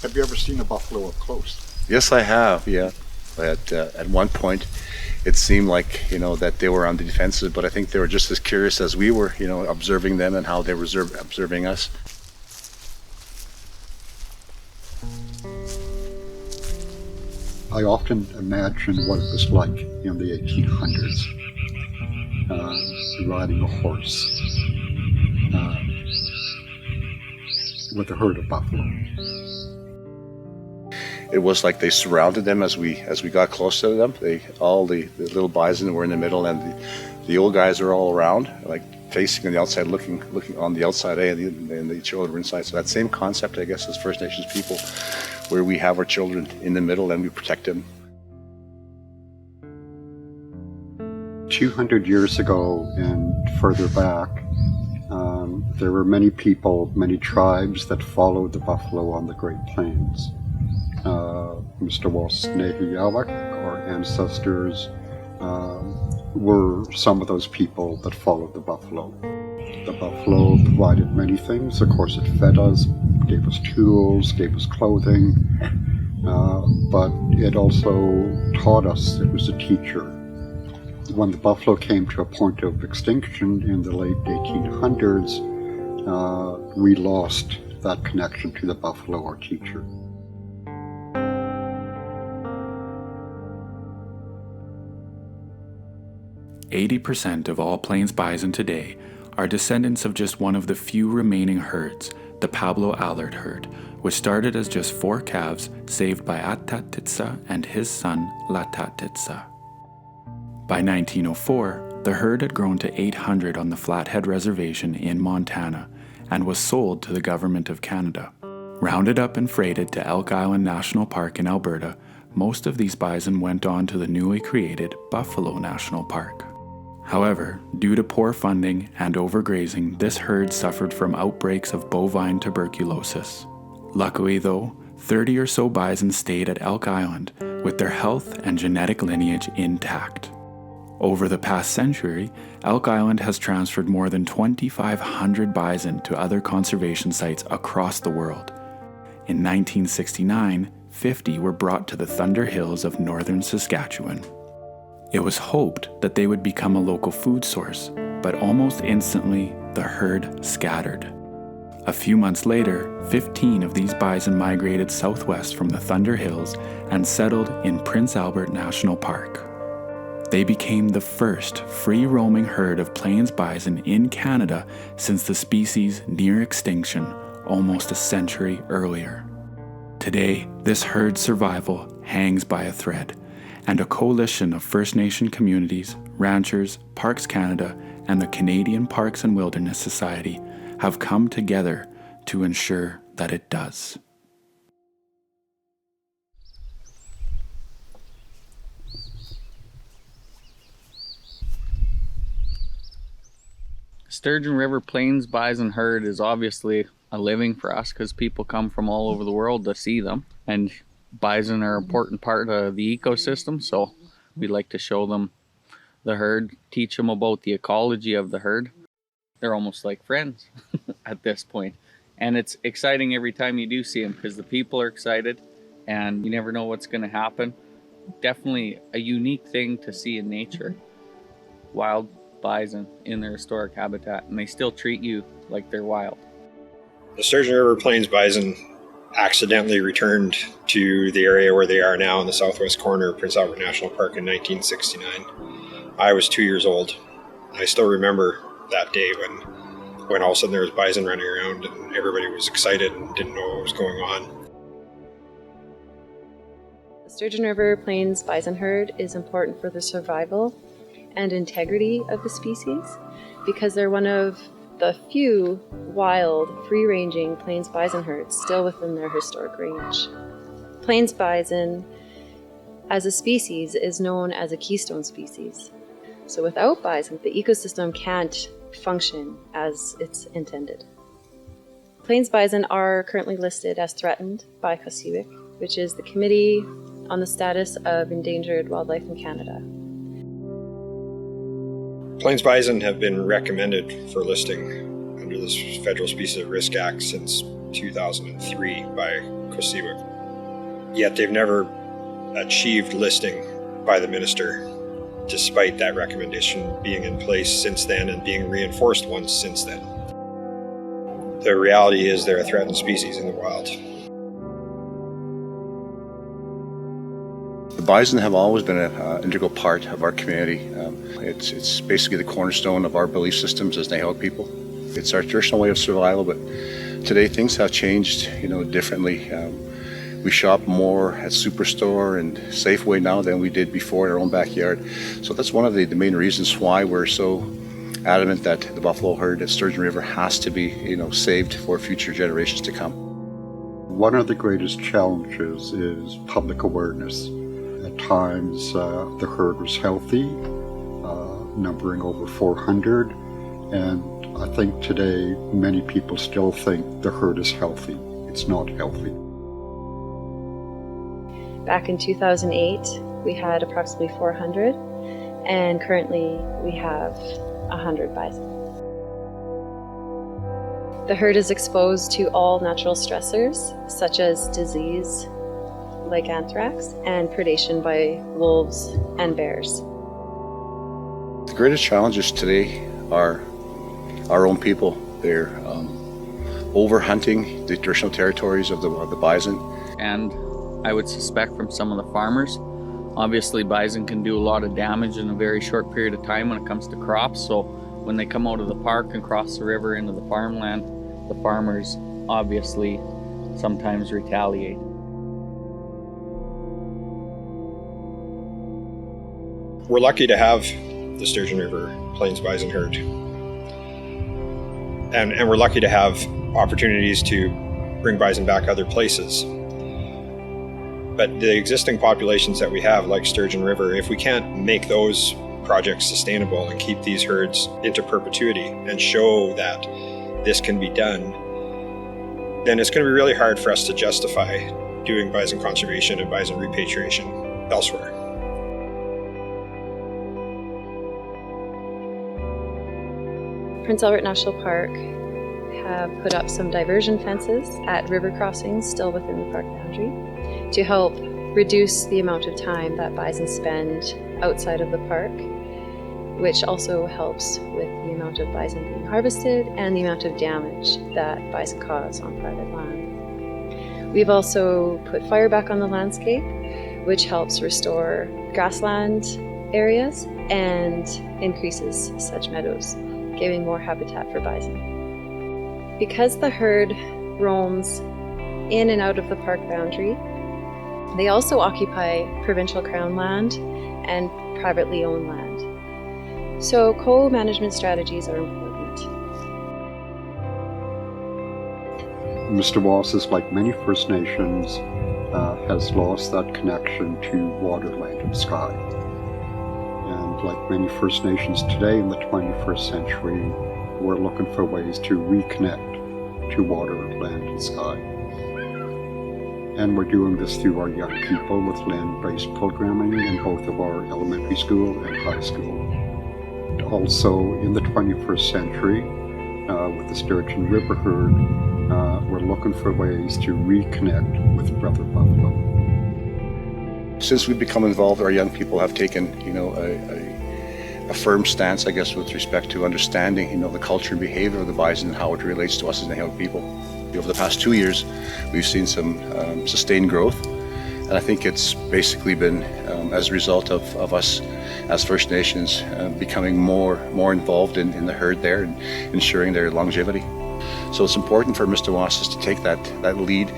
Have you ever seen a buffalo up close? Yes, I have, yeah. At one point, it seemed like, that they were on the defensive, but I think they were just as curious as we were, observing them and how they were observing us. I often imagine what it was like in the 1800s, riding a horse with a herd of buffalo. It was like they surrounded them as we got close to them. All the little bison were in the middle, and the old guys are all around, like facing on the outside, looking on the outside, and the children were inside. So that same concept, I guess, as First Nations people, where we have our children in the middle and we protect them. 200 years ago and further back, there were many people, many tribes that followed the buffalo on the Great Plains. Mistawais Nêhiyawak, our ancestors, were some of those people that followed the buffalo. The buffalo provided many things. Of course, it fed us, gave us tools, gave us clothing, but it also taught us. It was a teacher. When the buffalo came to a point of extinction in the late 1800s, we lost that connection to the buffalo, our teacher. %80 of all plains bison today are descendants of just one of the few remaining herds, the Pablo Allard herd, which started as just 4 calves saved by Atatitsa and his son Latatitsa. By 1904, the herd had grown to 800 on the Flathead Reservation in Montana and was sold to the Government of Canada. Rounded up and freighted to Elk Island National Park in Alberta, most of these bison went on to the newly created Buffalo National Park. However, due to poor funding and overgrazing, this herd suffered from outbreaks of bovine tuberculosis. Luckily though, 30 or so bison stayed at Elk Island with their health and genetic lineage intact. Over the past century, Elk Island has transferred more than 2,500 bison to other conservation sites across the world. In 1969, 50 were brought to the Thunder Hills of northern Saskatchewan. It was hoped that they would become a local food source, but almost instantly, the herd scattered. A few months later, 15 of these bison migrated southwest from the Thunder Hills and settled in Prince Albert National Park. They became the first free-roaming herd of plains bison in Canada since the species' near extinction almost a century earlier. Today, this herd's survival hangs by a thread, and a coalition of First Nation communities, ranchers, Parks Canada, and the Canadian Parks and Wilderness Society have come together to ensure that it does. Sturgeon River Plains Bison herd is obviously a living for us because people come from all over the world to see them, and bison are an important part of the ecosystem, so we like to show them the herd, teach them about the ecology of the herd. They're almost like friends at this point, and it's exciting every time you do see them because the people are excited and you never know what's going to happen. Definitely a unique thing to see in nature. Wild bison in their historic habitat, and they still treat you like they're wild. The Sturgeon River Plains Bison accidentally returned to the area where they are now in the southwest corner of Prince Albert National Park in 1969. I was 2 years old. I still remember that day when all of a sudden there was bison running around and everybody was excited and didn't know what was going on. The Sturgeon River Plains Bison herd is important for the survival and integrity of the species because they're one of the few wild, free-ranging plains bison herds still within their historic range. Plains bison, as a species, is known as a keystone species. So without bison, the ecosystem can't function as it's intended. Plains bison are currently listed as threatened by CPAws-sk, which is the Committee on the Status of Endangered Wildlife in Canada. Plains bison have been recommended for listing under the Federal Species at Risk Act since 2003 by Kosiwak. Yet they've never achieved listing by the minister, despite that recommendation being in place since then and being reinforced once since then. The reality is they're a threatened species in the wild. The bison have always been an integral part of our community. It's basically the cornerstone of our belief systems as Nêhiyawak people. It's our traditional way of survival, but today things have changed, differently. We shop more at Superstore and Safeway now than we did before in our own backyard. So that's one of the main reasons why we're so adamant that the buffalo herd at Sturgeon River has to be, saved for future generations to come. One of the greatest challenges is public awareness. At times, the herd was healthy, numbering over 400, and I think today many people still think the herd is healthy. It's not healthy. Back in 2008, we had approximately 400, and currently we have 100 bison. The herd is exposed to all natural stressors, such as disease, like anthrax, and predation by wolves and bears. The greatest challenges today are our own people. They're overhunting the traditional territories of the bison. And I would suspect from some of the farmers, obviously bison can do a lot of damage in a very short period of time when it comes to crops. So when they come out of the park and cross the river into the farmland, the farmers obviously sometimes retaliate. We're lucky to have the Sturgeon River Plains Bison herd. And we're lucky to have opportunities to bring bison back other places. But the existing populations that we have, like Sturgeon River, if we can't make those projects sustainable and keep these herds into perpetuity and show that this can be done, then it's going to be really hard for us to justify doing bison conservation and bison repatriation elsewhere. Prince Albert National Park have put up some diversion fences at river crossings still within the park boundary to help reduce the amount of time that bison spend outside of the park, which also helps with the amount of bison being harvested and the amount of damage that bison cause on private land. We've also put fire back on the landscape, which helps restore grassland areas and increases sedge meadows, giving more habitat for bison. Because the herd roams in and out of the park boundary, they also occupy provincial crown land and privately owned land. So co-management strategies are important. Mistawais, like many First Nations, has lost that connection to water, land, and sky. And like many First Nations today in the 21st century, we're looking for ways to reconnect to water, land, and sky. And we're doing this through our young people with land-based programming in both of our elementary school and high school. Also, in the 21st century, with the Sturgeon River herd, we're looking for ways to reconnect with brother buffalo. Since we've become involved, our young people have taken, a firm stance, I guess, with respect to understanding, the culture and behavior of the bison and how it relates to us as Nêhiyawak people. Over the past 2 years, we've seen some sustained growth, and I think it's basically been as a result of us as First Nations becoming more involved in the herd there and ensuring their longevity. So it's important for Mistawais to take that lead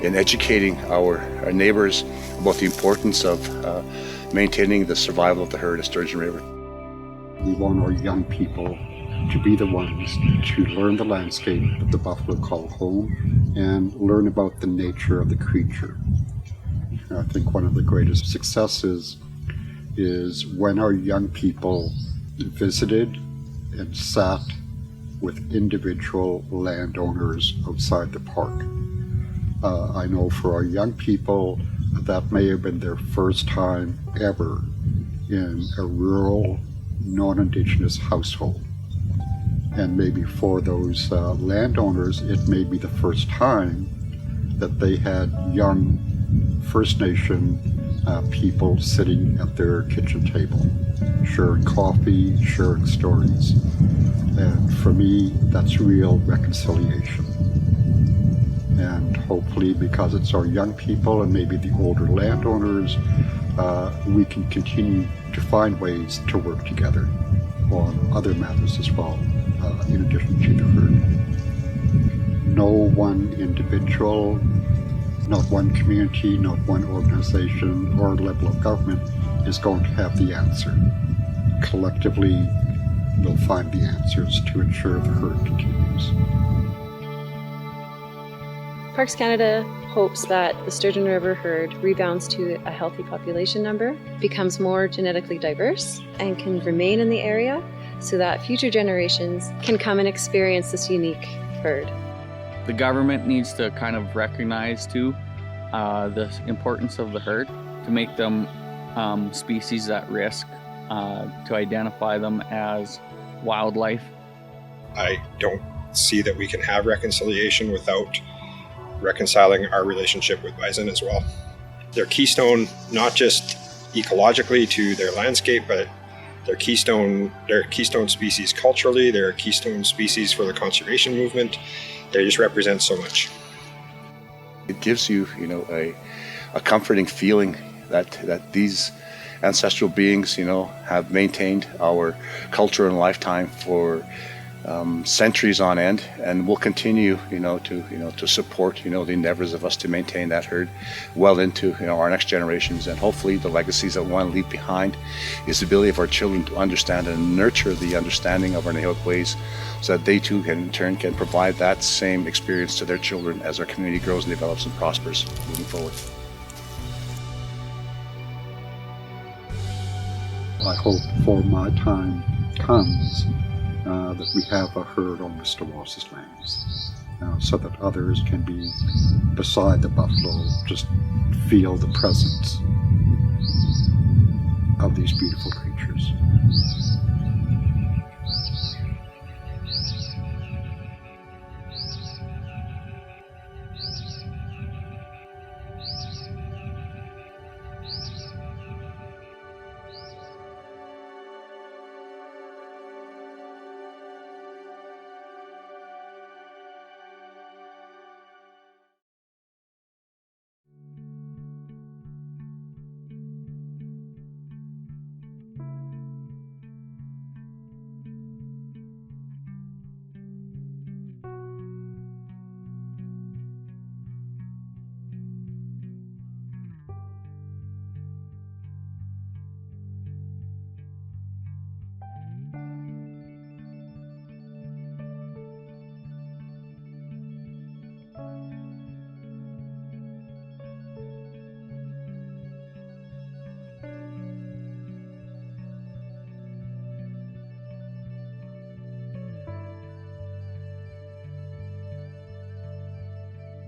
in educating our neighbors about the importance of maintaining the survival of the herd at Sturgeon River. We want our young people to be the ones to learn the landscape that the buffalo call home and learn about the nature of the creature. I think one of the greatest successes is when our young people visited and sat with individual landowners outside the park. I know for our young people, that may have been their first time ever in a rural, non-Indigenous household. And maybe for those landowners, it may be the first time that they had young First Nation people sitting at their kitchen table, sharing coffee, sharing stories. And for me, that's real reconciliation. And hopefully, because it's our young people and maybe the older landowners, we can continue to find ways to work together on other matters as well, in addition to the herd. No one individual, not one community, not one organization or level of government is going to have the answer. Collectively, we'll find the answers to ensure the herd continues. Parks Canada hopes that the Sturgeon River herd rebounds to a healthy population number, becomes more genetically diverse, and can remain in the area so that future generations can come and experience this unique herd. The government needs to kind of recognize too the importance of the herd to make them species at risk, to identify them as wildlife. I don't see that we can have reconciliation without reconciling our relationship with bison as well. They're keystone, not just ecologically to their landscape, but they're keystone species culturally. They're a keystone species for the conservation movement. They just represent so much. It gives you, a comforting feeling that these ancestral beings, have maintained our culture and lifetime for centuries on end, and will continue, to support, the endeavors of us to maintain that herd well into, our next generations. And hopefully the legacies that we want to leave behind is the ability of our children to understand and nurture the understanding of our Nêhiyawak ways, so that they too can in turn can provide that same experience to their children as our community grows and develops and prospers moving forward. I hope for my time comes that we have a herd on Mistawais lands, so that others can be beside the buffalo, just feel the presence of these beautiful creatures.